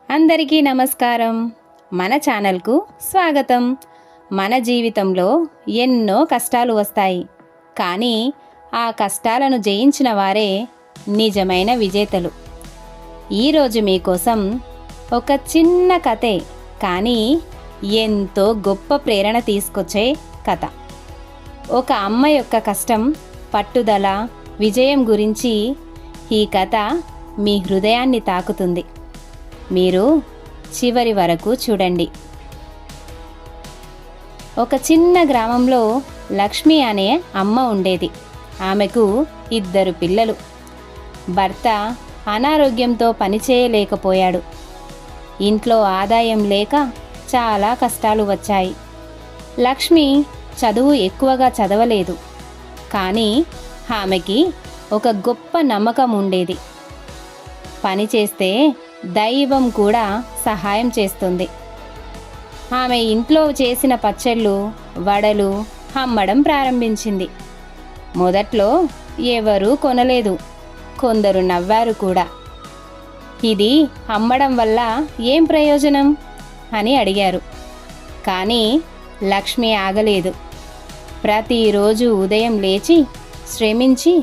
అందరికీ నమస్కారం. మన ఛానల్కు స్వాగతం. మన జీవితంలో ఎన్నో కష్టాలు వస్తాయి, కానీ ఆ కష్టాలను జయించిన వారే నిజమైన విజేతలు. ఈరోజు మీకోసం ఒక చిన్న కథే, కానీ ఎంతో గొప్ప ప్రేరణ తీసుకొచ్చే కథ. ఒక అమ్మ యొక్క కష్టం, పట్టుదల, విజయం గురించి ఈ కథ మీ హృదయాన్ని తాకుతుంది. మీరు చివరి వరకు చూడండి. ఒక చిన్న గ్రామంలో లక్ష్మి అనే అమ్మ ఉండేది. ఆమెకు 2 పిల్లలు. భర్త అనారోగ్యంతో పనిచేయలేకపోయాడు. ఇంట్లో ఆదాయం లేక చాలా కష్టాలు వచ్చాయి. లక్ష్మి చదువు ఎక్కువగా చదవలేదు, కానీ ఆమెకి ఒక గొప్ప నమ్మకం ఉండేది. పని చేస్తే దైవం కూడా సహాయం చేస్తుంది. ఆమె ఇంట్లో చేసిన పచ్చళ్ళు, వడలు అమ్మడం ప్రారంభించింది. మొదట్లో ఎవరూ కొనలేదు, కొందరు నవ్వారు కూడా. ఇది అమ్మడం వల్ల ఏం ప్రయోజనం అని అడిగారు. కానీ లక్ష్మి ఆగలేదు. ప్రతిరోజు ఉదయం లేచి శ్రమించి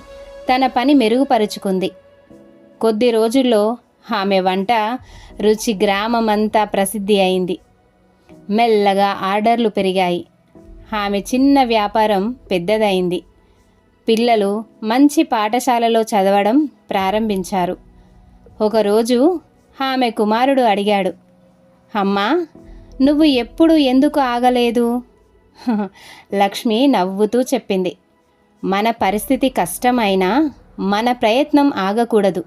తన పని మెరుగుపరుచుకుంది. కొద్ది రోజుల్లో ఆమె వంట రుచి గ్రామమంతా ప్రసిద్ధి అయింది. మెల్లగా ఆర్డర్లు పెరిగాయి. ఆమె చిన్న వ్యాపారం పెద్దదైంది. పిల్లలు మంచి పాఠశాలలో చదవడం ప్రారంభించారు. ఒకరోజు ఆమె కుమారుడు అడిగాడు, అమ్మా, నువ్వు ఎప్పుడు ఎందుకు ఆగలేదు? లక్ష్మి నవ్వుతూ చెప్పింది, మన పరిస్థితి కష్టమైనా మన ప్రయత్నం ఆగకూడదు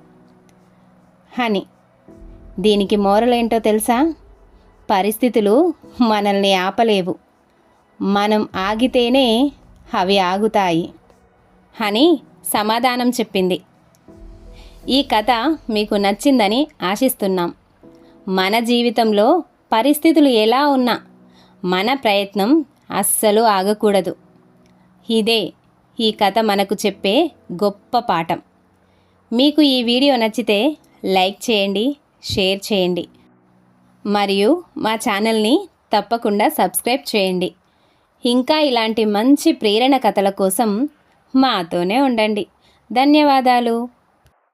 అని. దీనికి మోరల్ ఏంటో తెలుసా? పరిస్థితులు మనల్ని ఆపలేవు, మనం ఆగితేనే అవి ఆగుతాయి అని సమాధానం చెప్పింది. ఈ కథ మీకు నచ్చిందని ఆశిస్తున్నాం. మన జీవితంలో పరిస్థితులు ఎలా ఉన్నా మన ప్రయత్నం అస్సలు ఆగకూడదు. ఇదే ఈ కథ మనకు చెప్పే గొప్ప పాఠం. మీకు ఈ వీడియో నచ్చితే లైక్ చేయండి, షేర్ చేయండి, మరియు మా ఛానల్ని తప్పకుండా సబ్స్క్రైబ్ చేయండి. ఇంకా ఇలాంటి మంచి ప్రేరణ కథల కోసం మాతోనే ఉండండి. ధన్యవాదాలు.